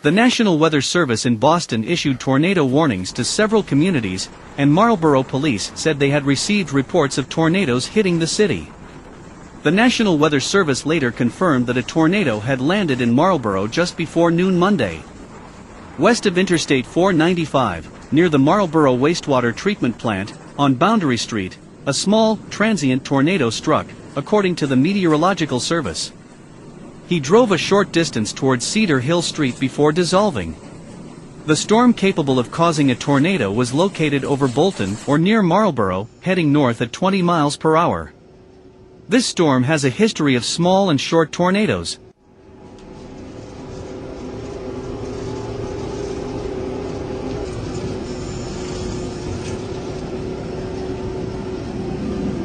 The National Weather Service in Boston issued tornado warnings to several communities, and Marlborough police said they had received reports of tornadoes hitting the city. The National Weather Service later confirmed that a tornado had landed in Marlborough just before noon Monday. West of Interstate 495, near the Marlborough wastewater treatment plant, on Boundery Street, a small, transient tornado struck, according to the Meteorological Service. He drove a short distance towards Cedar Hill Street before dissolving. The storm capable of causing a tornado was located over Bolton or near Marlborough, heading north at 20 miles per hour. This storm has a history of small and short tornadoes,